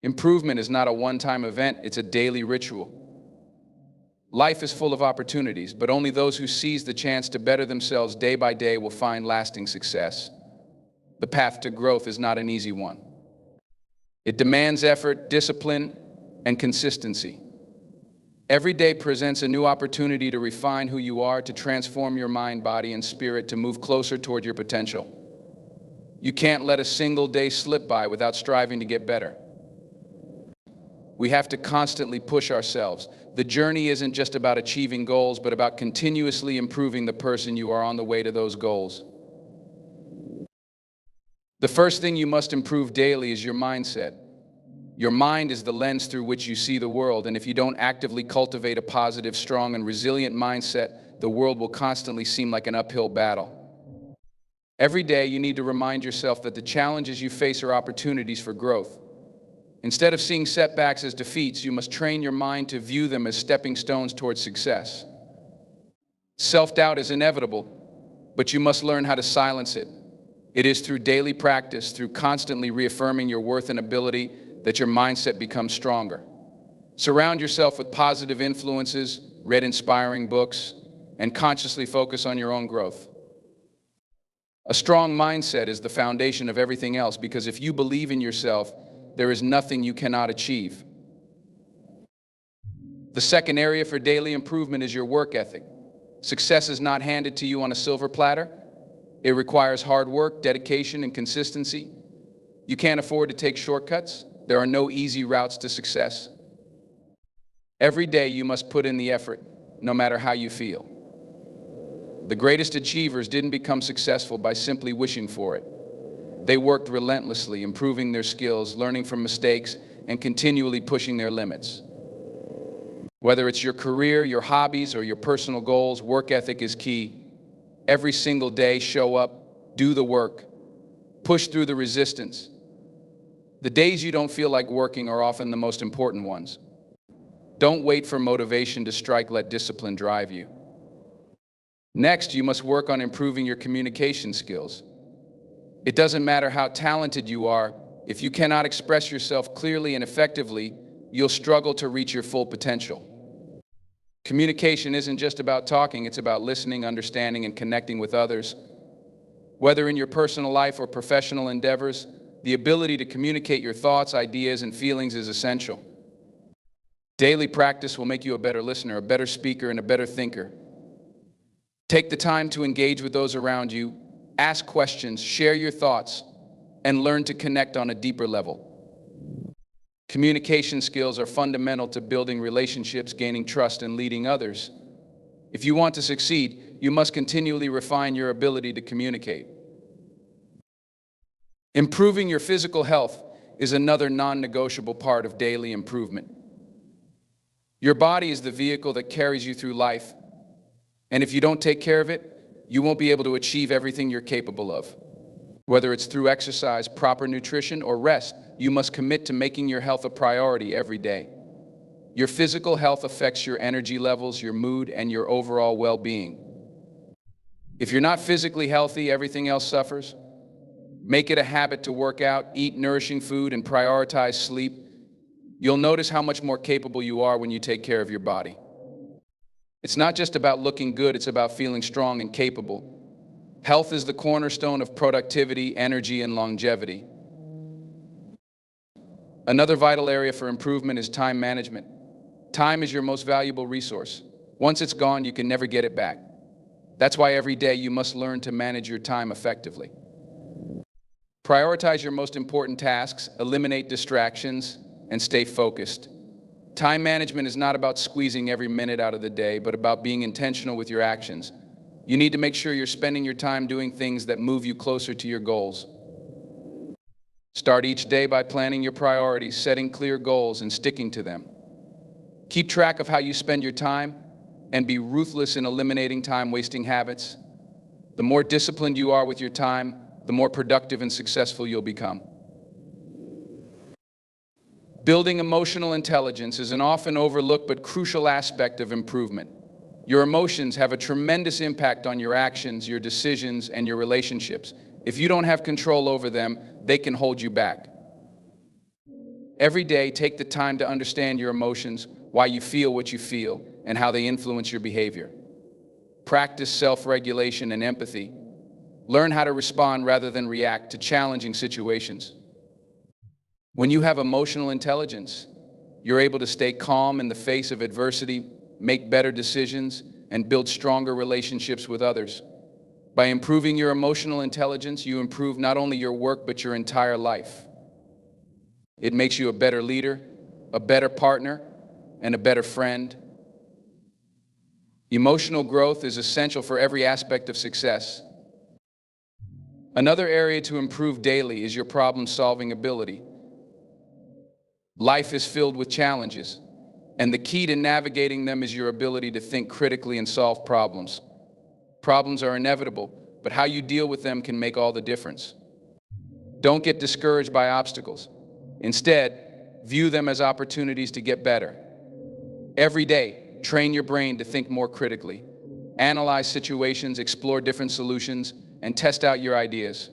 Improvement is not a one-time event, it's a daily ritual. Life is full of opportunities, but only those who seize the chance to better themselves day by day will find lasting success. The path to growth is not an easy one. It demands effort, discipline, and consistency. Every day presents a new opportunity to refine who you are, to transform your mind, body, and spirit, to move closer toward your potential. You can't let a single day slip by without striving to get better. We have to constantly push ourselves. The journey isn't just about achieving goals, but about continuously improving the person you are on the way to those goals. The first thing you must improve daily is your mindset. Your mind is the lens through which you see the world, and if you don't actively cultivate a positive, strong, and resilient mindset, the world will constantly seem like an uphill battle. Every day, you need to remind yourself that the challenges you face are opportunities for growth. Instead of seeing setbacks as defeats, you must train your mind to view them as stepping stones towards success. Self-doubt is inevitable, but you must learn how to silence it. It is through daily practice, through constantly reaffirming your worth and ability, that your mindset becomes stronger. Surround yourself with positive influences, read inspiring books, and consciously focus on your own growth. A strong mindset is the foundation of everything else, because if you believe in yourself, there is nothing you cannot achieve. The second area for daily improvement is your work ethic. Success is not handed to you on a silver platter. It requires hard work, dedication, and consistency. You can't afford to take shortcuts. There are no easy routes to success. Every day you must put in the effort, no matter how you feel. The greatest achievers didn't become successful by simply wishing for it. They worked relentlessly, improving their skills, learning from mistakes, and continually pushing their limits. Whether it's your career, your hobbies, or your personal goals, work ethic is key. Every single day, show up, do the work, push through the resistance. The days you don't feel like working are often the most important ones. Don't wait for motivation to strike, let discipline drive you. Next, you must work on improving your communication skills. It doesn't matter how talented you are, if you cannot express yourself clearly and effectively, you'll struggle to reach your full potential. Communication isn't just about talking, it's about listening, understanding, and connecting with others. Whether in your personal life or professional endeavors, the ability to communicate your thoughts, ideas, and feelings is essential. Daily practice will make you a better listener, a better speaker, and a better thinker. Take the time to engage with those around you, ask questions, share your thoughts, and learn to connect on a deeper level. Communication skills are fundamental to building relationships, gaining trust, and leading others. If you want to succeed, you must continually refine your ability to communicate. Improving your physical health is another non-negotiable part of daily improvement. Your body is the vehicle that carries you through life, and if you don't take care of it, you won't be able to achieve everything you're capable of. Whether it's through exercise, proper nutrition, or rest, you must commit to making your health a priority every day. Your physical health affects your energy levels, your mood, and your overall well-being. If you're not physically healthy, everything else suffers. Make it a habit to work out, eat nourishing food, and prioritize sleep. You'll notice how much more capable you are when you take care of your body. It's not just about looking good, it's about feeling strong and capable. Health is the cornerstone of productivity, energy, and longevity. Another vital area for improvement is time management. Time is your most valuable resource. Once it's gone, you can never get it back. That's why every day you must learn to manage your time effectively. Prioritize your most important tasks, eliminate distractions, and stay focused. Time management is not about squeezing every minute out of the day, but about being intentional with your actions. You need to make sure you're spending your time doing things that move you closer to your goals. Start each day by planning your priorities, setting clear goals, and sticking to them. Keep track of how you spend your time, and be ruthless in eliminating time-wasting habits. The more disciplined you are with your time, the more productive and successful you'll become. Building emotional intelligence is an often overlooked but crucial aspect of improvement. Your emotions have a tremendous impact on your actions, your decisions, and your relationships. If you don't have control over them, they can hold you back. Every day, take the time to understand your emotions, why you feel what you feel, and how they influence your behavior. Practice self-regulation and empathy. Learn how to respond rather than react to challenging situations. When you have emotional intelligence, you're able to stay calm in the face of adversity, make better decisions, and build stronger relationships with others. By improving your emotional intelligence, you improve not only your work, but your entire life. It makes you a better leader, a better partner, and a better friend. Emotional growth is essential for every aspect of success. Another area to improve daily is your problem-solving ability. Life is filled with challenges, and the key to navigating them is your ability to think critically and solve problems. Problems are inevitable, but how you deal with them can make all the difference. Don't get discouraged by obstacles. Instead, view them as opportunities to get better. Every day, train your brain to think more critically. Analyze situations, explore different solutions, and test out your ideas.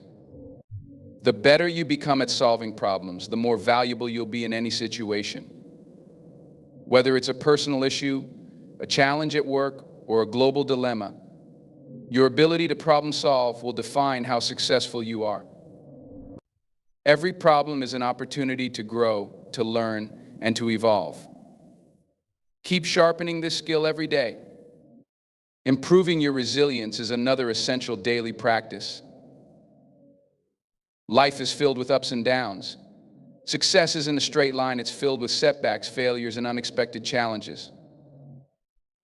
The better you become at solving problems, the more valuable you'll be in any situation. Whether it's a personal issue, a challenge at work, or a global dilemma, your ability to problem solve will define how successful you are. Every problem is an opportunity to grow, to learn, and to evolve. Keep sharpening this skill every day. Improving your resilience is another essential daily practice. Life is filled with ups and downs. Success isn't a straight line, it's filled with setbacks, failures, and unexpected challenges.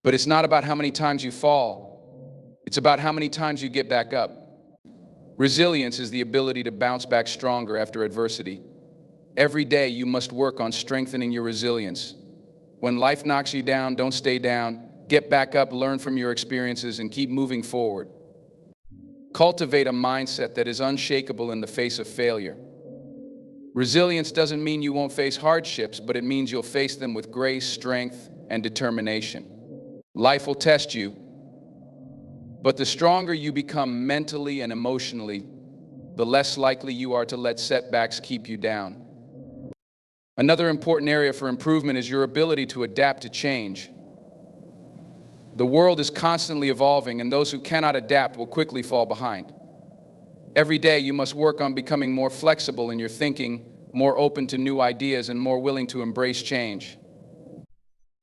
But it's not about how many times you fall, it's about how many times you get back up. Resilience is the ability to bounce back stronger after adversity. Every day you must work on strengthening your resilience. When life knocks you down, don't stay down. Get back up, learn from your experiences, and keep moving forward. Cultivate a mindset that is unshakable in the face of failure. Resilience doesn't mean you won't face hardships, but it means you'll face them with grace, strength, and determination. Life will test you, but the stronger you become mentally and emotionally, the less likely you are to let setbacks keep you down. Another important area for improvement is your ability to adapt to change. The world is constantly evolving, and those who cannot adapt will quickly fall behind. Every day you must work on becoming more flexible in your thinking, more open to new ideas, and more willing to embrace change.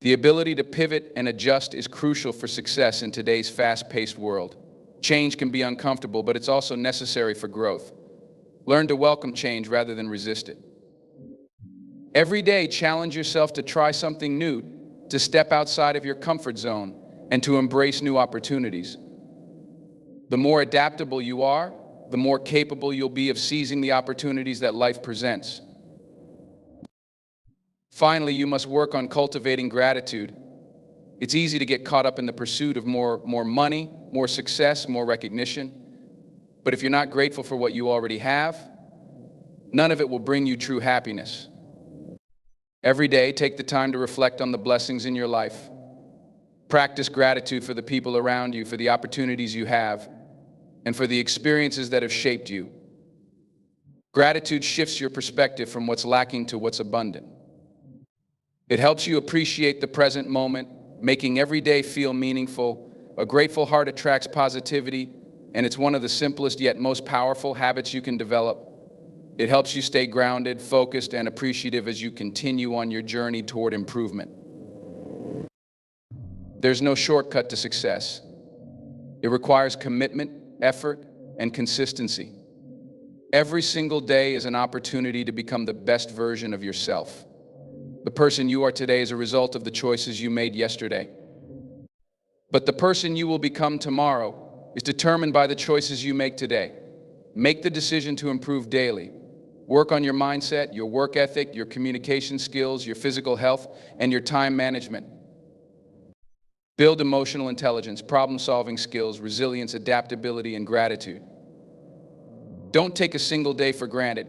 The ability to pivot and adjust is crucial for success in today's fast-paced world. Change can be uncomfortable, but it's also necessary for growth. Learn to welcome change rather than resist it. Every day, challenge yourself to try something new, to step outside of your comfort zone, and to embrace new opportunities. The more adaptable you are, the more capable you'll be of seizing the opportunities that life presents. Finally, you must work on cultivating gratitude. It's easy to get caught up in the pursuit of more money, more success, more recognition. But if you're not grateful for what you already have, none of it will bring you true happiness. Every day, take the time to reflect on the blessings in your life. Practice gratitude for the people around you, for the opportunities you have, and for the experiences that have shaped you. Gratitude shifts your perspective from what's lacking to what's abundant. It helps you appreciate the present moment, making every day feel meaningful. A grateful heart attracts positivity, and it's one of the simplest yet most powerful habits you can develop. It helps you stay grounded, focused, and appreciative as you continue on your journey toward improvement. There's no shortcut to success. It requires commitment, effort, and consistency. Every single day is an opportunity to become the best version of yourself. The person you are today is a result of the choices you made yesterday. But the person you will become tomorrow is determined by the choices you make today. Make the decision to improve daily. Work on your mindset, your work ethic, your communication skills, your physical health, and your time management. Build emotional intelligence, problem-solving skills, resilience, adaptability, and gratitude. Don't take a single day for granted.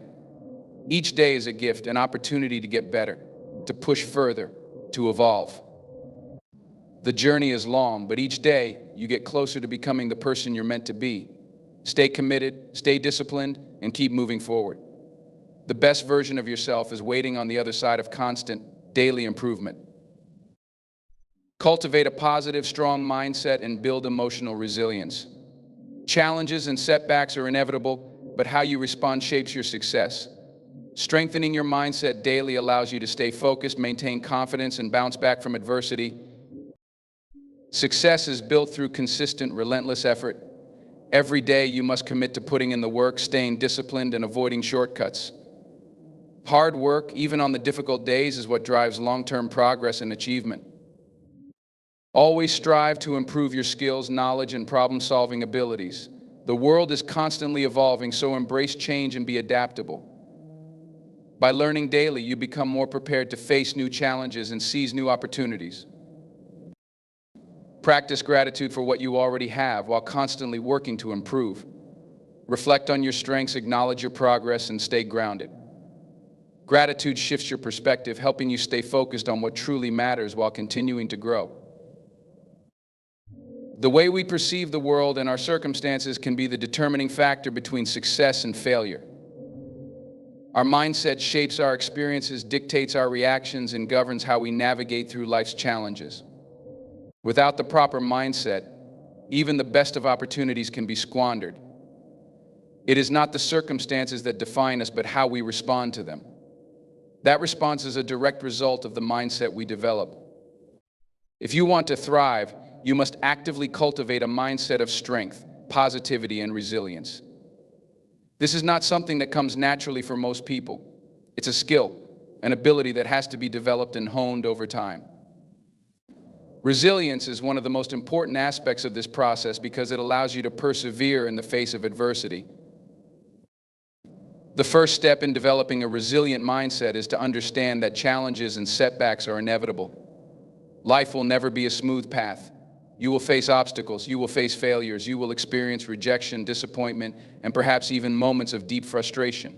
Each day is a gift, an opportunity to get better, to push further, to evolve. The journey is long, but each day you get closer to becoming the person you're meant to be. Stay committed, stay disciplined, and keep moving forward. The best version of yourself is waiting on the other side of constant, daily improvement. Cultivate a positive, strong mindset and build emotional resilience. Challenges and setbacks are inevitable, but how you respond shapes your success. Strengthening your mindset daily allows you to stay focused, maintain confidence, and bounce back from adversity. Success is built through consistent, relentless effort. Every day you must commit to putting in the work, staying disciplined, and avoiding shortcuts. Hard work, even on the difficult days, is what drives long-term progress and achievement. Always strive to improve your skills, knowledge, and problem-solving abilities. The world is constantly evolving, so embrace change and be adaptable. By learning daily, you become more prepared to face new challenges and seize new opportunities. Practice gratitude for what you already have while constantly working to improve. Reflect on your strengths, acknowledge your progress, and stay grounded. Gratitude shifts your perspective, helping you stay focused on what truly matters while continuing to grow. The way we perceive the world and our circumstances can be the determining factor between success and failure. Our mindset shapes our experiences, dictates our reactions, and governs how we navigate through life's challenges. Without the proper mindset, even the best of opportunities can be squandered. It is not the circumstances that define us, but how we respond to them. That response is a direct result of the mindset we develop. If you want to thrive, you must actively cultivate a mindset of strength, positivity, and resilience. This is not something that comes naturally for most people. It's a skill, an ability that has to be developed and honed over time. Resilience is one of the most important aspects of this process because it allows you to persevere in the face of adversity. The first step in developing a resilient mindset is to understand that challenges and setbacks are inevitable. Life will never be a smooth path. You will face obstacles, you will face failures, you will experience rejection, disappointment, and perhaps even moments of deep frustration.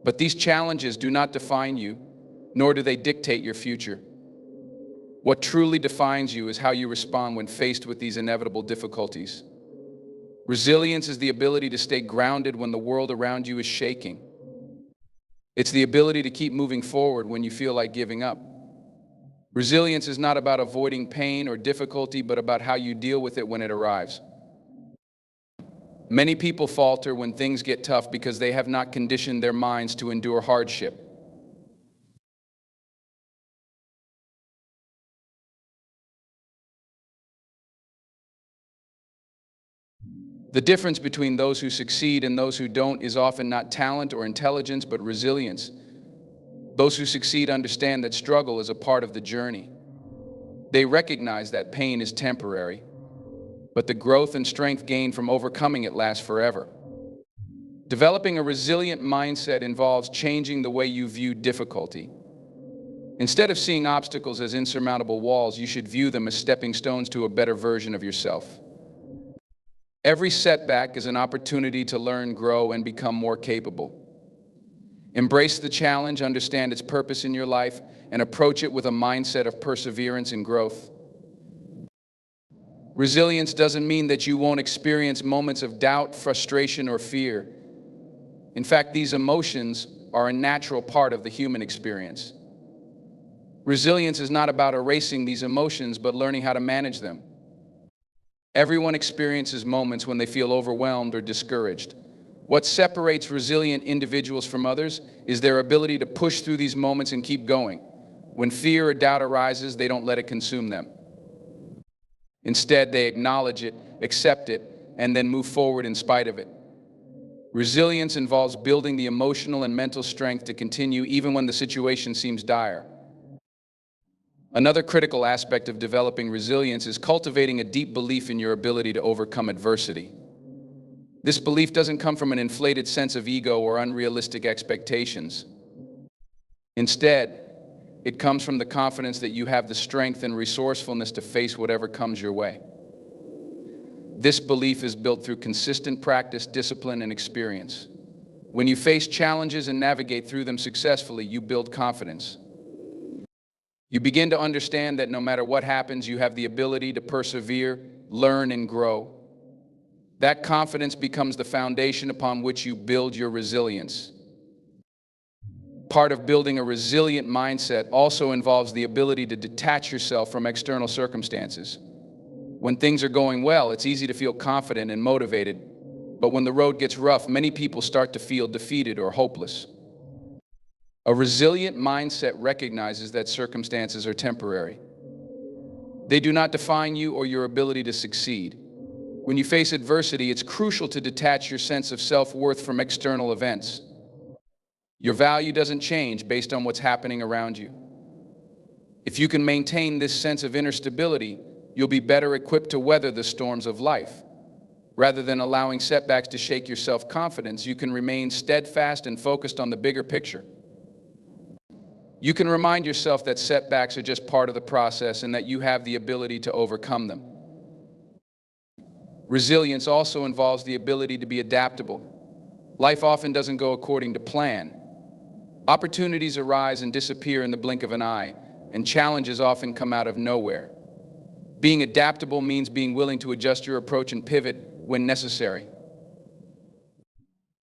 But these challenges do not define you, nor do they dictate your future. What truly defines you is how you respond when faced with these inevitable difficulties. Resilience is the ability to stay grounded when the world around you is shaking. It's the ability to keep moving forward when you feel like giving up. Resilience is not about avoiding pain or difficulty, but about how you deal with it when it arrives. Many people falter when things get tough because they have not conditioned their minds to endure hardship. The difference between those who succeed and those who don't is often not talent or intelligence, but resilience. Those who succeed understand that struggle is a part of the journey. They recognize that pain is temporary, but the growth and strength gained from overcoming it lasts forever. Developing a resilient mindset involves changing the way you view difficulty. Instead of seeing obstacles as insurmountable walls, you should view them as stepping stones to a better version of yourself. Every setback is an opportunity to learn, grow, and become more capable. Embrace the challenge, understand its purpose in your life, and approach it with a mindset of perseverance and growth. Resilience doesn't mean that you won't experience moments of doubt, frustration, or fear. In fact, these emotions are a natural part of the human experience. Resilience is not about erasing these emotions, but learning how to manage them. Everyone experiences moments when they feel overwhelmed or discouraged. What separates resilient individuals from others is their ability to push through these moments and keep going. When fear or doubt arises, they don't let it consume them. Instead, they acknowledge it, accept it, and then move forward in spite of it. Resilience involves building the emotional and mental strength to continue even when the situation seems dire. Another critical aspect of developing resilience is cultivating a deep belief in your ability to overcome adversity. This belief doesn't come from an inflated sense of ego or unrealistic expectations. Instead, it comes from the confidence that you have the strength and resourcefulness to face whatever comes your way. This belief is built through consistent practice, discipline, and experience. When you face challenges and navigate through them successfully, you build confidence. You begin to understand that no matter what happens, you have the ability to persevere, learn, and grow. That confidence becomes the foundation upon which you build your resilience. Part of building a resilient mindset also involves the ability to detach yourself from external circumstances. When things are going well, it's easy to feel confident and motivated, but when the road gets rough, many people start to feel defeated or hopeless. A resilient mindset recognizes that circumstances are temporary. They do not define you or your ability to succeed. When you face adversity, it's crucial to detach your sense of self-worth from external events. Your value doesn't change based on what's happening around you. If you can maintain this sense of inner stability, you'll be better equipped to weather the storms of life. Rather than allowing setbacks to shake your self-confidence, you can remain steadfast and focused on the bigger picture. You can remind yourself that setbacks are just part of the process and that you have the ability to overcome them. Resilience also involves the ability to be adaptable. Life often doesn't go according to plan. Opportunities arise and disappear in the blink of an eye, and challenges often come out of nowhere. Being adaptable means being willing to adjust your approach and pivot when necessary.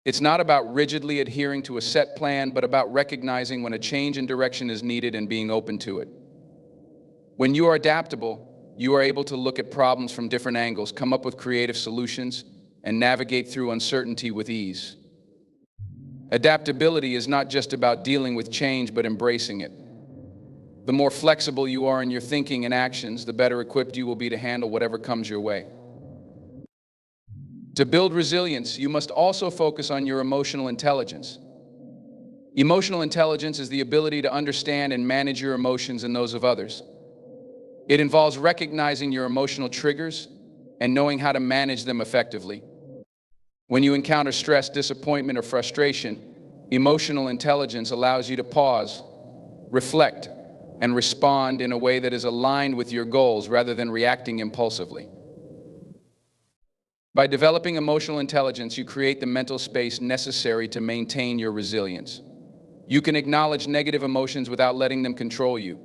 It's not about rigidly adhering to a set plan, but about recognizing when a change in direction is needed and being open to it. When you are adaptable, you are able to look at problems from different angles, come up with creative solutions, and navigate through uncertainty with ease. Adaptability is not just about dealing with change, but embracing it. The more flexible you are in your thinking and actions, the better equipped you will be to handle whatever comes your way. To build resilience, you must also focus on your emotional intelligence. Emotional intelligence is the ability to understand and manage your emotions and those of others. It involves recognizing your emotional triggers and knowing how to manage them effectively. When you encounter stress, disappointment, or frustration, emotional intelligence allows you to pause, reflect, and respond in a way that is aligned with your goals rather than reacting impulsively. By developing emotional intelligence, you create the mental space necessary to maintain your resilience. You can acknowledge negative emotions without letting them control you.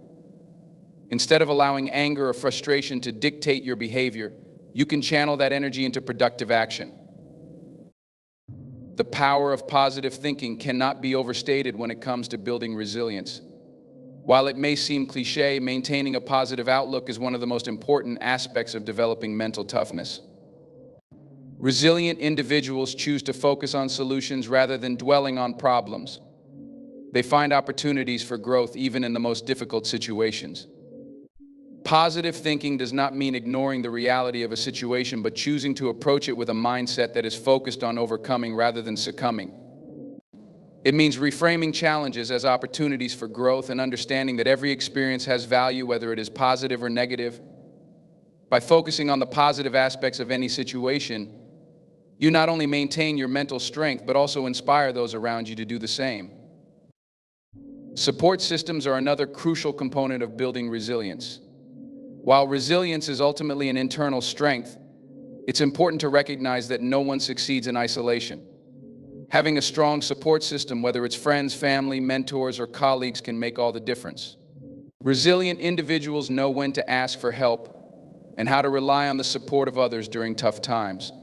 Instead of allowing anger or frustration to dictate your behavior, you can channel that energy into productive action. The power of positive thinking cannot be overstated when it comes to building resilience. While it may seem cliché, maintaining a positive outlook is one of the most important aspects of developing mental toughness. Resilient individuals choose to focus on solutions rather than dwelling on problems. They find opportunities for growth even in the most difficult situations. Positive thinking does not mean ignoring the reality of a situation, but choosing to approach it with a mindset that is focused on overcoming rather than succumbing. It means reframing challenges as opportunities for growth and understanding that every experience has value, whether it is positive or negative. By focusing on the positive aspects of any situation, you not only maintain your mental strength, but also inspire those around you to do the same. Support systems are another crucial component of building resilience. While resilience is ultimately an internal strength, it's important to recognize that no one succeeds in isolation. Having a strong support system, whether it's friends, family, mentors, or colleagues, can make all the difference. Resilient individuals know when to ask for help and how to rely on the support of others during tough times.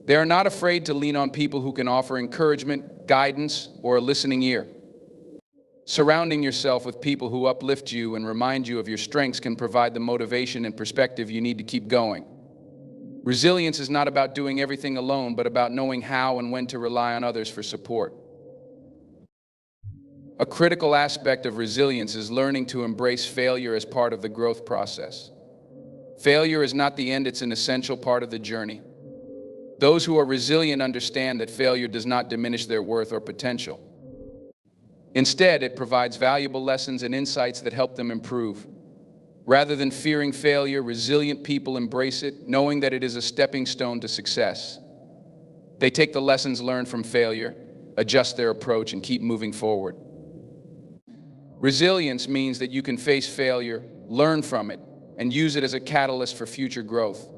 They are not afraid to lean on people who can offer encouragement, guidance, or a listening ear. Surrounding yourself with people who uplift you and remind you of your strengths can provide the motivation and perspective you need to keep going. Resilience is not about doing everything alone, but about knowing how and when to rely on others for support. A critical aspect of resilience is learning to embrace failure as part of the growth process. Failure is not the end, it's an essential part of the journey. Those who are resilient understand that failure does not diminish their worth or potential. Instead, it provides valuable lessons and insights that help them improve. Rather than fearing failure, resilient people embrace it, knowing that it is a stepping stone to success. They take the lessons learned from failure, adjust their approach, and keep moving forward. Resilience means that you can face failure, learn from it, and use it as a catalyst for future growth.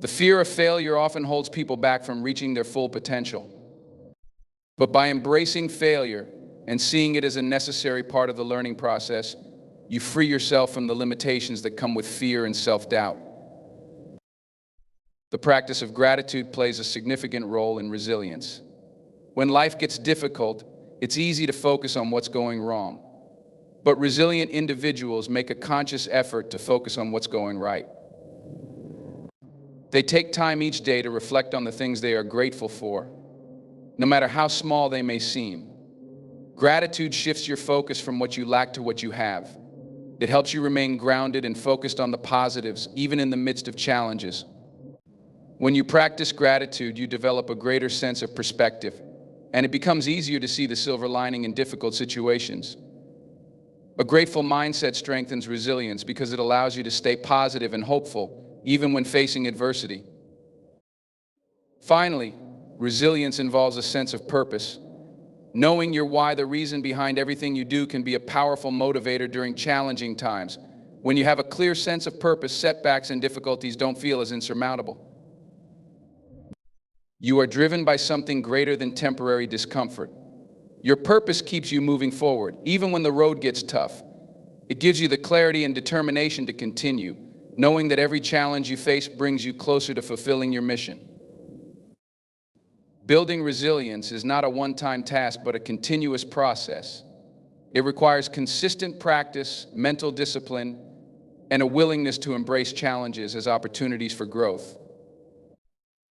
The fear of failure often holds people back from reaching their full potential. But by embracing failure and seeing it as a necessary part of the learning process, you free yourself from the limitations that come with fear and self-doubt. The practice of gratitude plays a significant role in resilience. When life gets difficult, It's easy to focus on what's going wrong, but resilient individuals make a conscious effort to focus on what's going right. They take time each day to reflect on the things they are grateful for, no matter how small they may seem. Gratitude shifts your focus from what you lack to what you have. It helps you remain grounded and focused on the positives, even in the midst of challenges. When you practice gratitude, you develop a greater sense of perspective, and it becomes easier to see the silver lining in difficult situations. A grateful mindset strengthens resilience because it allows you to stay positive and hopeful, even when facing adversity. Finally, resilience involves a sense of purpose. Knowing your why, the reason behind everything you do, can be a powerful motivator during challenging times. When you have a clear sense of purpose, setbacks and difficulties don't feel as insurmountable. You are driven by something greater than temporary discomfort. Your purpose keeps you moving forward, even when the road gets tough. It gives you the clarity and determination to continue, knowing that every challenge you face brings you closer to fulfilling your mission. Building resilience is not a one-time task, but a continuous process. It requires consistent practice, mental discipline, and a willingness to embrace challenges as opportunities for growth.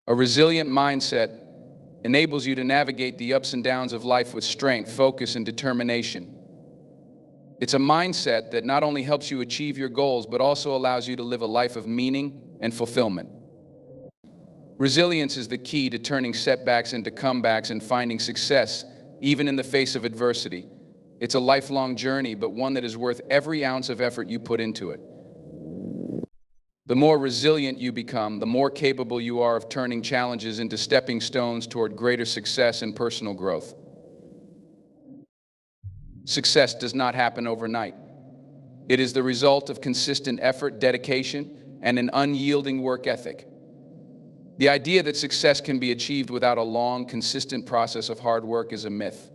A resilient mindset enables you to navigate the ups and downs of life with strength, focus, and determination. It's a mindset that not only helps you achieve your goals, but also allows you to live a life of meaning and fulfillment. Resilience is the key to turning setbacks into comebacks and finding success, even in the face of adversity. It's a lifelong journey, but one that is worth every ounce of effort you put into it. The more resilient you become, the more capable you are of turning challenges into stepping stones toward greater success and personal growth. Success does not happen overnight. It is the result of consistent effort, dedication, and an unyielding work ethic. The idea that success can be achieved without a long, consistent process of hard work is a myth.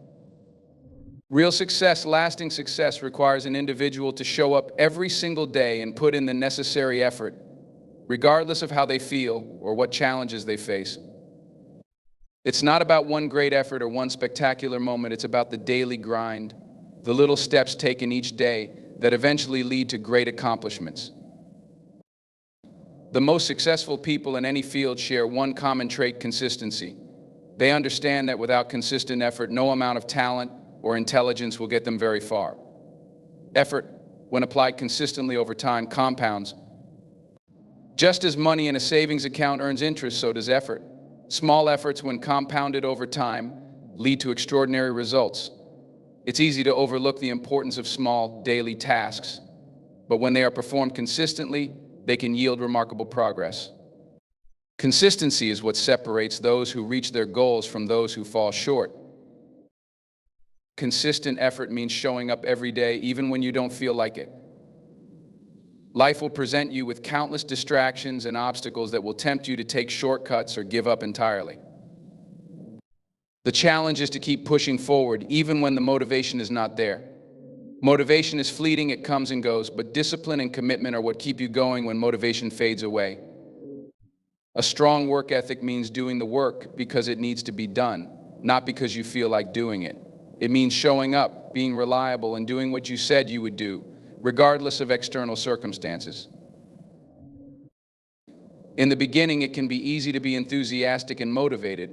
Real success, lasting success, requires an individual to show up every single day and put in the necessary effort, regardless of how they feel or what challenges they face. It's not about one great effort or one spectacular moment. It's about the daily grind, the little steps taken each day that eventually lead to great accomplishments. The most successful people in any field share one common trait: consistency. They understand that without consistent effort, no amount of talent or intelligence will get them very far. Effort, when applied consistently over time, compounds. Just as money in a savings account earns interest, so does effort. Small efforts, when compounded over time, lead to extraordinary results. It's easy to overlook the importance of small, daily tasks, but when they are performed consistently, they can yield remarkable progress. Consistency is what separates those who reach their goals from those who fall short. Consistent effort means showing up every day, even when you don't feel like it. Life will present you with countless distractions and obstacles that will tempt you to take shortcuts or give up entirely. The challenge is to keep pushing forward, even when the motivation is not there. Motivation is fleeting, it comes and goes, but discipline and commitment are what keep you going when motivation fades away. A strong work ethic means doing the work because it needs to be done, not because you feel like doing it. It means showing up, being reliable, and doing what you said you would do, regardless of external circumstances. In the beginning, it can be easy to be enthusiastic and motivated.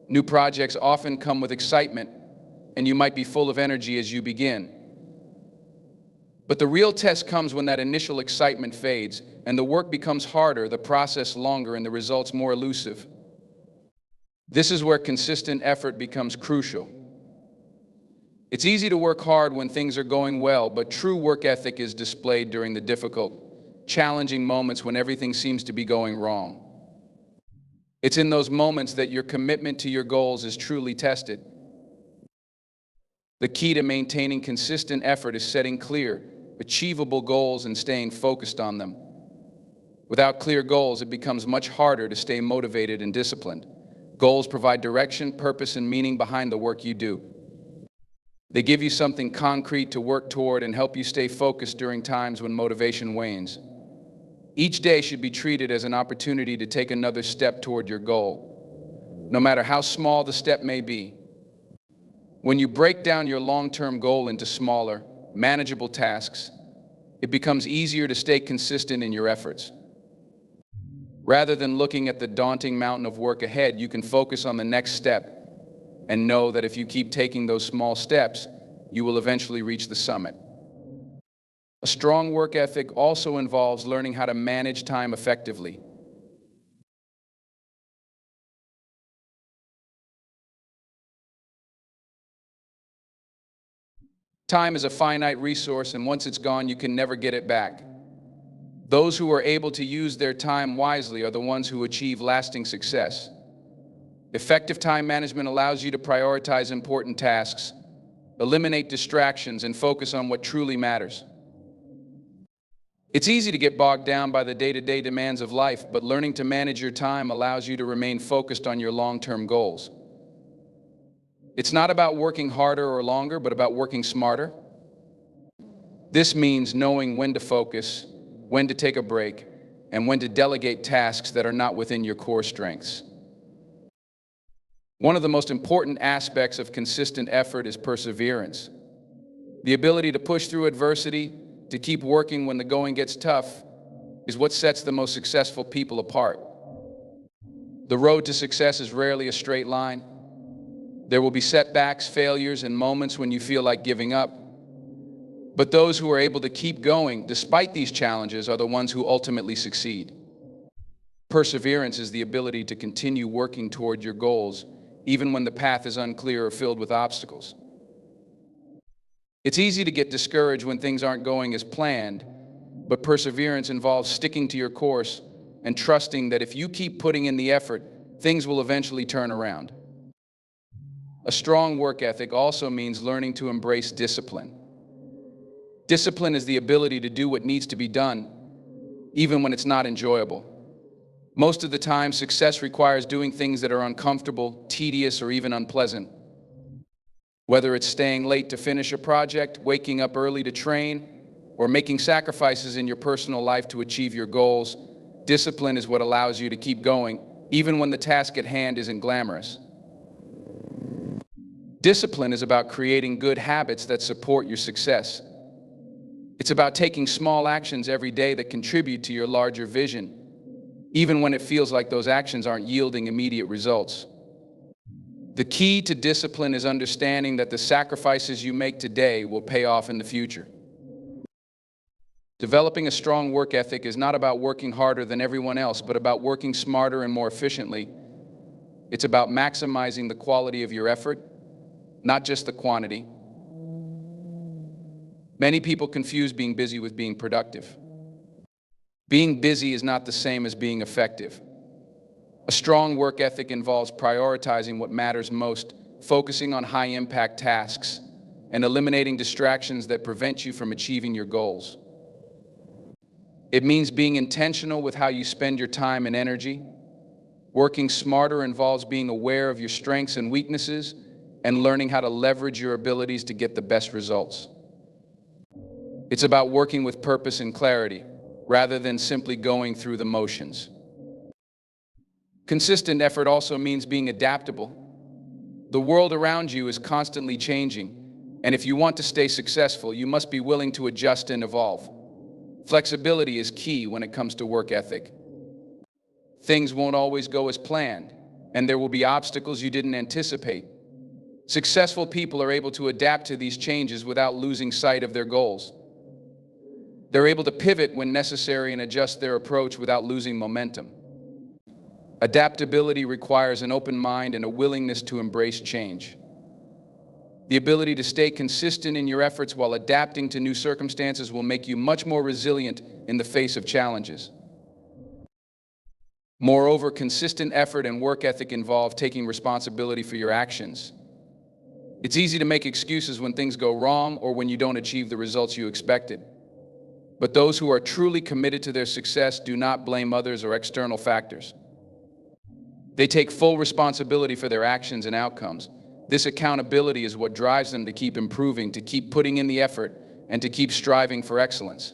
New projects often come with excitement, and you might be full of energy as you begin. But the real test comes when that initial excitement fades and the work becomes harder, the process longer, and the results more elusive. This is where consistent effort becomes crucial. It's easy to work hard when things are going well, but true work ethic is displayed during the difficult, challenging moments when everything seems to be going wrong. It's in those moments that your commitment to your goals is truly tested. The key to maintaining consistent effort is setting clear, achievable goals and staying focused on them. Without clear goals, it becomes much harder to stay motivated and disciplined. Goals provide direction, purpose, and meaning behind the work you do. They give you something concrete to work toward and help you stay focused during times when motivation wanes. Each day should be treated as an opportunity to take another step toward your goal, no matter how small the step may be. When you break down your long-term goal into smaller, manageable tasks, it becomes easier to stay consistent in your efforts. Rather than looking at the daunting mountain of work ahead, you can focus on the next step and know that if you keep taking those small steps, you will eventually reach the summit. A strong work ethic also involves learning how to manage time effectively. Time is a finite resource, and once it's gone, you can never get it back. Those who are able to use their time wisely are the ones who achieve lasting success. Effective time management allows you to prioritize important tasks, eliminate distractions, and focus on what truly matters. It's easy to get bogged down by the day-to-day demands of life, but learning to manage your time allows you to remain focused on your long-term goals. It's not about working harder or longer, but about working smarter. This means knowing when to focus, when to take a break, and when to delegate tasks that are not within your core strengths. One of the most important aspects of consistent effort is perseverance. The ability to push through adversity, to keep working when the going gets tough, is what sets the most successful people apart. The road to success is rarely a straight line. There will be setbacks, failures, and moments when you feel like giving up. But those who are able to keep going despite these challenges are the ones who ultimately succeed. Perseverance is the ability to continue working toward your goals, even when the path is unclear or filled with obstacles. It's easy to get discouraged when things aren't going as planned, but perseverance involves sticking to your course and trusting that if you keep putting in the effort, things will eventually turn around. A strong work ethic also means learning to embrace discipline. Discipline is the ability to do what needs to be done, even when it's not enjoyable. Most of the time, success requires doing things that are uncomfortable, tedious, or even unpleasant. Whether it's staying late to finish a project, waking up early to train, or making sacrifices in your personal life to achieve your goals, discipline is what allows you to keep going, even when the task at hand isn't glamorous. Discipline is about creating good habits that support your success. It's about taking small actions every day that contribute to your larger vision, even when it feels like those actions aren't yielding immediate results. The key to discipline is understanding that the sacrifices you make today will pay off in the future. Developing a strong work ethic is not about working harder than everyone else, but about working smarter and more efficiently. It's about maximizing the quality of your effort, not just the quantity. Many people confuse being busy with being productive. Being busy is not the same as being effective. A strong work ethic involves prioritizing what matters most, focusing on high-impact tasks, and eliminating distractions that prevent you from achieving your goals. It means being intentional with how you spend your time and energy. Working smarter involves being aware of your strengths and weaknesses and learning how to leverage your abilities to get the best results. It's about working with purpose and clarity, rather than simply going through the motions. Consistent effort also means being adaptable. The world around you is constantly changing, and if you want to stay successful, you must be willing to adjust and evolve. Flexibility is key when it comes to work ethic. Things won't always go as planned, and there will be obstacles you didn't anticipate. Successful people are able to adapt to these changes without losing sight of their goals. They're able to pivot when necessary and adjust their approach without losing momentum. Adaptability requires an open mind and a willingness to embrace change. The ability to stay consistent in your efforts while adapting to new circumstances will make you much more resilient in the face of challenges. Moreover, consistent effort and work ethic involve taking responsibility for your actions. It's easy to make excuses when things go wrong or when you don't achieve the results you expected. But those who are truly committed to their success do not blame others or external factors. They take full responsibility for their actions and outcomes. This accountability is what drives them to keep improving, to keep putting in the effort, and to keep striving for excellence.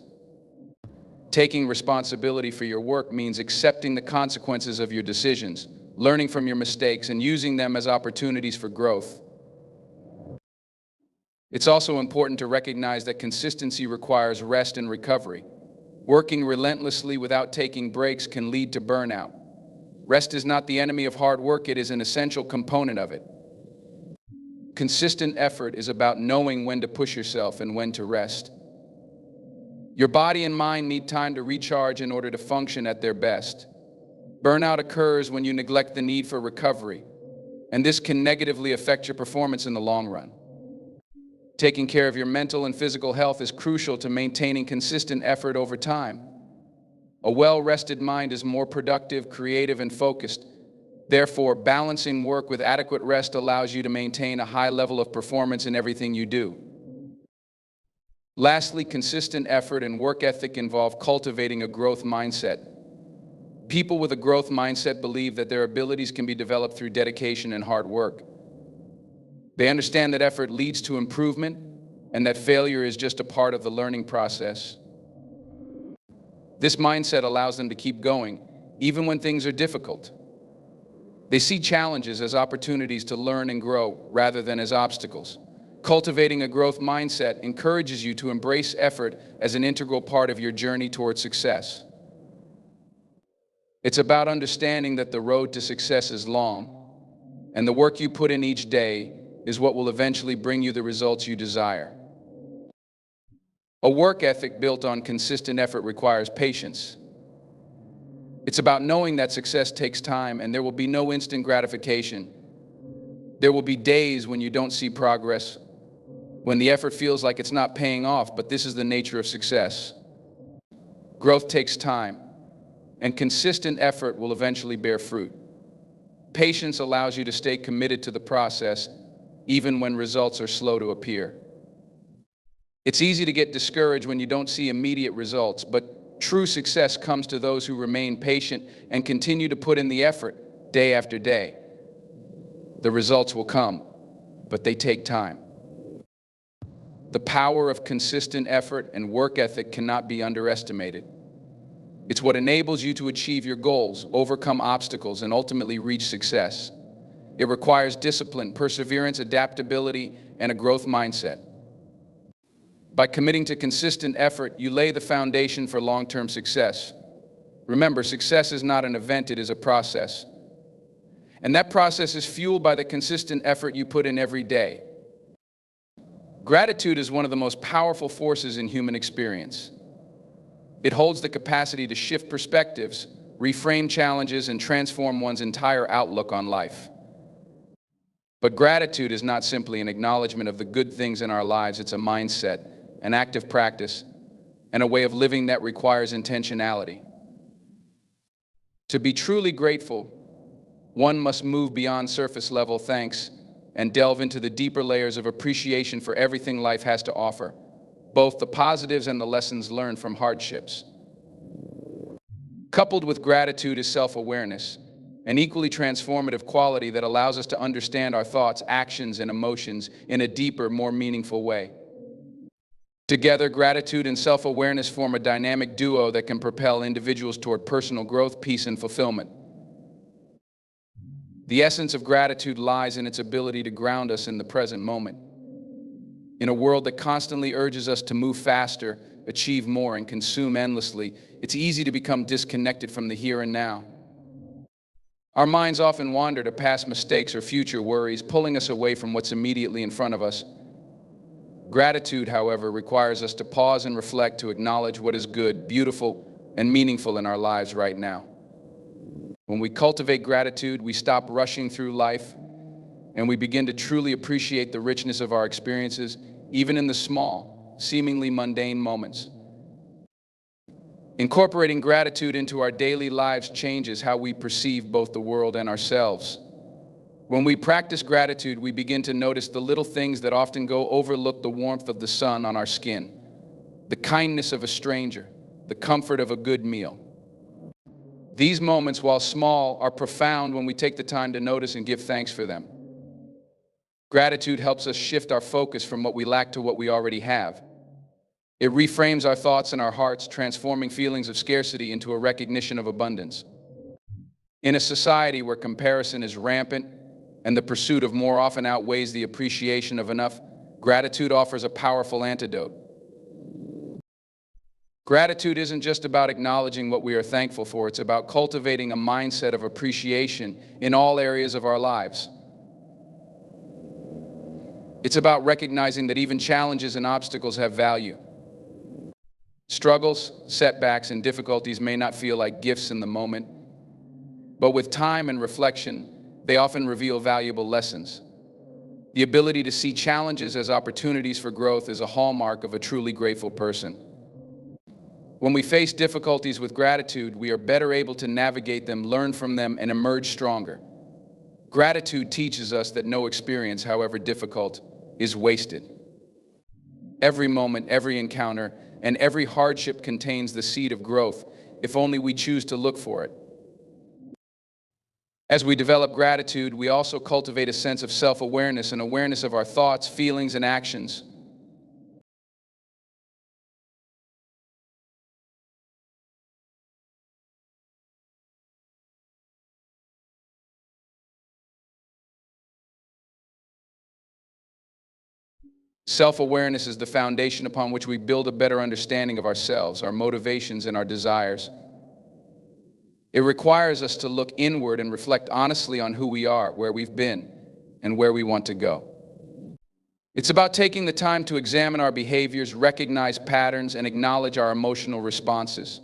Taking responsibility for your work means accepting the consequences of your decisions, learning from your mistakes, and using them as opportunities for growth. It's also important to recognize that consistency requires rest and recovery. Working relentlessly without taking breaks can lead to burnout. Rest is not the enemy of hard work, it is an essential component of it. Consistent effort is about knowing when to push yourself and when to rest. Your body and mind need time to recharge in order to function at their best. Burnout occurs when you neglect the need for recovery, and this can negatively affect your performance in the long run. Taking care of your mental and physical health is crucial to maintaining consistent effort over time. A well-rested mind is more productive, creative, and focused. Therefore, balancing work with adequate rest allows you to maintain a high level of performance in everything you do. Lastly, consistent effort and work ethic involve cultivating a growth mindset. People with a growth mindset believe that their abilities can be developed through dedication and hard work. They understand that effort leads to improvement and that failure is just a part of the learning process. This mindset allows them to keep going, even when things are difficult. They see challenges as opportunities to learn and grow rather than as obstacles. Cultivating a growth mindset encourages you to embrace effort as an integral part of your journey toward success. It's about understanding that the road to success is long, and the work you put in each day is what will eventually bring you the results you desire. A work ethic built on consistent effort requires patience. It's about knowing that success takes time and there will be no instant gratification. There will be days when you don't see progress, when the effort feels like it's not paying off, but this is the nature of success. Growth takes time, and consistent effort will eventually bear fruit. Patience allows you to stay committed to the process, even when results are slow to appear. It's easy to get discouraged when you don't see immediate results, but true success comes to those who remain patient and continue to put in the effort day after day. The results will come, but they take time. The power of consistent effort and work ethic cannot be underestimated. It's what enables you to achieve your goals, overcome obstacles, and ultimately reach success. It requires discipline, perseverance, adaptability, and a growth mindset. By committing to consistent effort, you lay the foundation for long-term success. Remember, success is not an event, it is a process. And that process is fueled by the consistent effort you put in every day. Gratitude is one of the most powerful forces in human experience. It holds the capacity to shift perspectives, reframe challenges, and transform one's entire outlook on life. But gratitude is not simply an acknowledgement of the good things in our lives, it's a mindset, an active practice, and a way of living that requires intentionality. To be truly grateful, one must move beyond surface-level thanks and delve into the deeper layers of appreciation for everything life has to offer, both the positives and the lessons learned from hardships. Coupled with gratitude is self-awareness, an equally transformative quality that allows us to understand our thoughts, actions, and emotions in a deeper, more meaningful way. Together, gratitude and self-awareness form a dynamic duo that can propel individuals toward personal growth, peace, and fulfillment. The essence of gratitude lies in its ability to ground us in the present moment. In a world that constantly urges us to move faster, achieve more, and consume endlessly, it's easy to become disconnected from the here and now. Our minds often wander to past mistakes or future worries, pulling us away from what's immediately in front of us. Gratitude, however, requires us to pause and reflect, to acknowledge what is good, beautiful, and meaningful in our lives right now. When we cultivate gratitude, we stop rushing through life, and we begin to truly appreciate the richness of our experiences, even in the small, seemingly mundane moments. Incorporating gratitude into our daily lives changes how we perceive both the world and ourselves. When we practice gratitude, we begin to notice the little things that often go overlooked: the warmth of the sun on our skin, the kindness of a stranger, the comfort of a good meal. These moments, while small, are profound when we take the time to notice and give thanks for them. Gratitude helps us shift our focus from what we lack to what we already have. It reframes our thoughts and our hearts, transforming feelings of scarcity into a recognition of abundance. In a society where comparison is rampant and the pursuit of more often outweighs the appreciation of enough, Gratitude offers a powerful antidote. Gratitude isn't just about acknowledging what we are thankful for, it's about cultivating a mindset of appreciation in all areas of our lives. It's about recognizing that even challenges and obstacles have value. Struggles, setbacks, and difficulties may not feel like gifts in the moment, but with time and reflection, they often reveal valuable lessons. The ability to see challenges as opportunities for growth is a hallmark of a truly grateful person. When we face difficulties with gratitude, we are better able to navigate them, learn from them, and emerge stronger. Gratitude teaches us that no experience, however difficult, is wasted. Every moment, every encounter, and every hardship contains the seed of growth, if only we choose to look for it. As we develop gratitude, we also cultivate a sense of self-awareness and awareness of our thoughts, feelings, and actions. Self-awareness is the foundation upon which we build a better understanding of ourselves, our motivations, and our desires. It requires us to look inward and reflect honestly on who we are, where we've been, and where we want to go. It's about taking the time to examine our behaviors, recognize patterns, and acknowledge our emotional responses.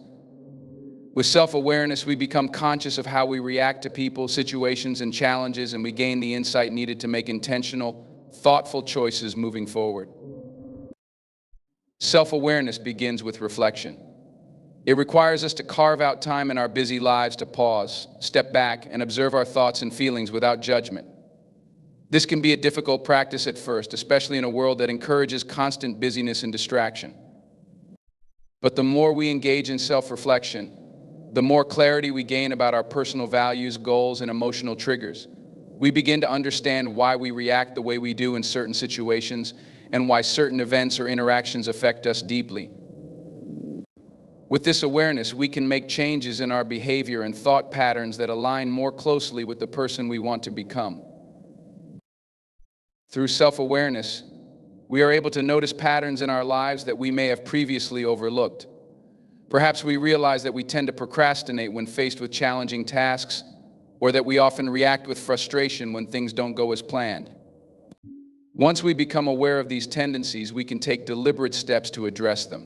With self-awareness, we become conscious of how we react to people, situations, and challenges, and we gain the insight needed to make intentional, thoughtful choices moving forward. Self-awareness begins with reflection. It requires us to carve out time in our busy lives to pause, step back, and observe our thoughts and feelings without judgment. This can be a difficult practice at first, especially in a world that encourages constant busyness and distraction. But the more we engage in self-reflection, the more clarity we gain about our personal values, goals, and emotional triggers. We begin to understand why we react the way we do in certain situations and why certain events or interactions affect us deeply. With this awareness, we can make changes in our behavior and thought patterns that align more closely with the person we want to become. Through self-awareness, we are able to notice patterns in our lives that we may have previously overlooked. Perhaps we realize that we tend to procrastinate when faced with challenging tasks, or that we often react with frustration when things don't go as planned. Once we become aware of these tendencies, we can take deliberate steps to address them.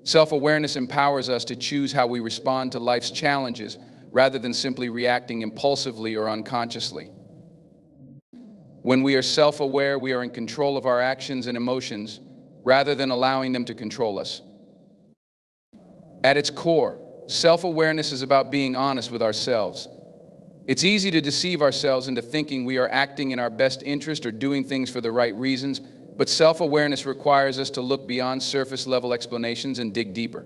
Self-awareness empowers us to choose how we respond to life's challenges rather than simply reacting impulsively or unconsciously. When we are self-aware, we are in control of our actions and emotions rather than allowing them to control us. At its core, self-awareness is about being honest with ourselves. It's easy to deceive ourselves into thinking we are acting in our best interest or doing things for the right reasons, but self-awareness requires us to look beyond surface-level explanations and dig deeper.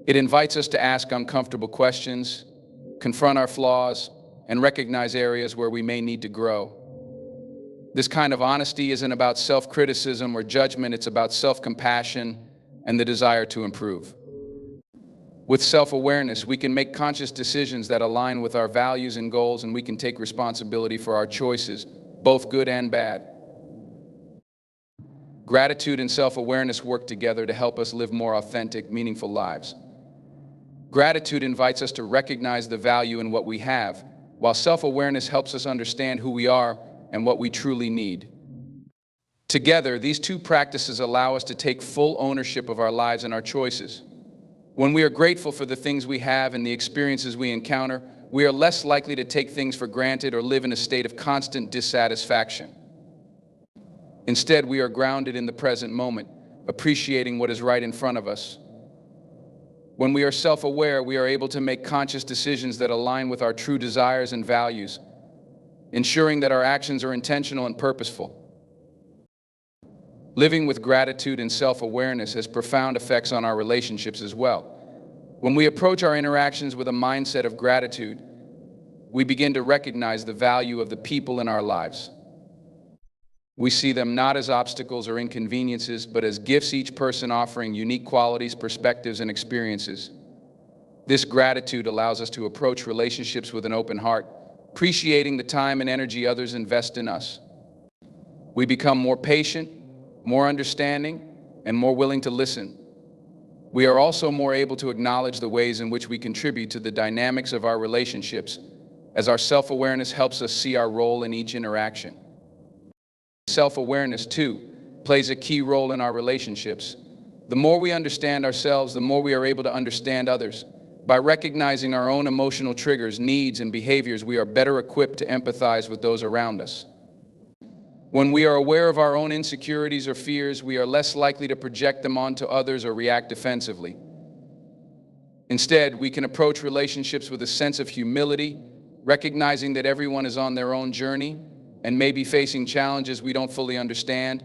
It invites us to ask uncomfortable questions, confront our flaws, and recognize areas where we may need to grow. This kind of honesty isn't about self-criticism or judgment, it's about self-compassion and the desire to improve. With self-awareness, we can make conscious decisions that align with our values and goals, and we can take responsibility for our choices, both good and bad. Gratitude and self-awareness work together to help us live more authentic, meaningful lives. Gratitude invites us to recognize the value in what we have, while self-awareness helps us understand who we are and what we truly need. Together, these two practices allow us to take full ownership of our lives and our choices. When we are grateful for the things we have and the experiences we encounter, we are less likely to take things for granted or live in a state of constant dissatisfaction. Instead, we are grounded in the present moment, appreciating what is right in front of us. When we are self-aware, we are able to make conscious decisions that align with our true desires and values, ensuring that our actions are intentional and purposeful. Living with gratitude and self-awareness has profound effects on our relationships as well. When we approach our interactions with a mindset of gratitude, we begin to recognize the value of the people in our lives. We see them not as obstacles or inconveniences, but as gifts, each person offering unique qualities, perspectives, and experiences. This gratitude allows us to approach relationships with an open heart, appreciating the time and energy others invest in us. We become more patient, more understanding, and more willing to listen. We are also more able to acknowledge the ways in which we contribute to the dynamics of our relationships, as our self-awareness helps us see our role in each interaction. Self-awareness, too, plays a key role in our relationships. The more we understand ourselves, the more we are able to understand others. By recognizing our own emotional triggers, needs, and behaviors, we are better equipped to empathize with those around us. When we are aware of our own insecurities or fears, we are less likely to project them onto others or react defensively. Instead, we can approach relationships with a sense of humility, recognizing that everyone is on their own journey and may be facing challenges we don't fully understand.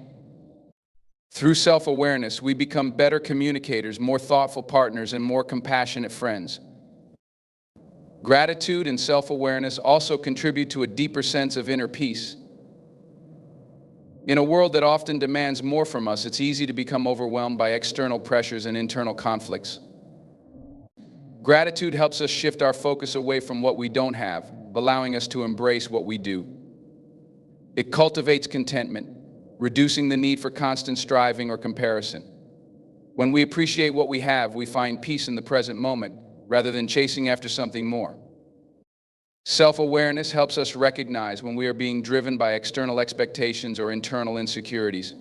Through self-awareness, we become better communicators, more thoughtful partners, and more compassionate friends. Gratitude and self-awareness also contribute to a deeper sense of inner peace. In a world that often demands more from us, it's easy to become overwhelmed by external pressures and internal conflicts. Gratitude helps us shift our focus away from what we don't have, allowing us to embrace what we do. It cultivates contentment, reducing the need for constant striving or comparison. When we appreciate what we have, we find peace in the present moment, rather than chasing after something more. Self-awareness helps us recognize when we are being driven by external expectations or internal insecurities.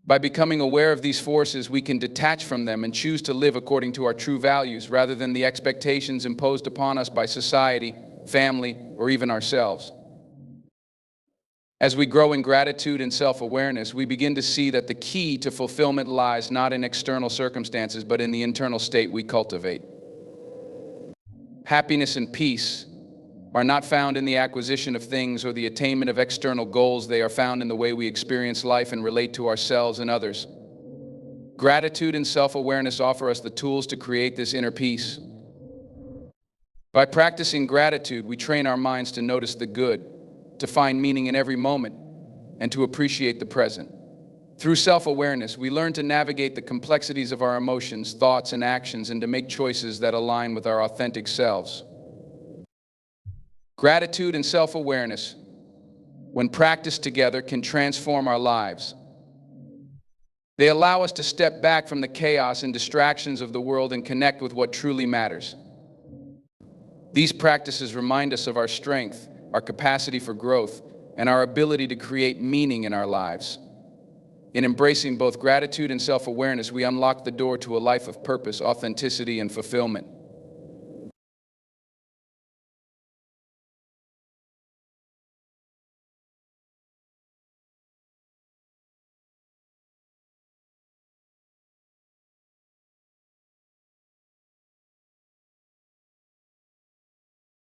By becoming aware of these forces, we can detach from them and choose to live according to our true values, rather than the expectations imposed upon us by society, family, or even ourselves. As we grow in gratitude and self-awareness, we begin to see that the key to fulfillment lies not in external circumstances, but in the internal state we cultivate. Happiness and peace are not found in the acquisition of things or the attainment of external goals. They are found in the way we experience life and relate to ourselves and others. Gratitude and self-awareness offer us the tools to create this inner peace. By practicing gratitude, we train our minds to notice the good, to find meaning in every moment, and to appreciate the present. Through self-awareness, we learn to navigate the complexities of our emotions, thoughts, and actions, and to make choices that align with our authentic selves. Gratitude and self-awareness, when practiced together, can transform our lives. They allow us to step back from the chaos and distractions of the world and connect with what truly matters. These practices remind us of our strength, our capacity for growth, and our ability to create meaning in our lives. In embracing both gratitude and self-awareness, we unlock the door to a life of purpose, authenticity, and fulfillment.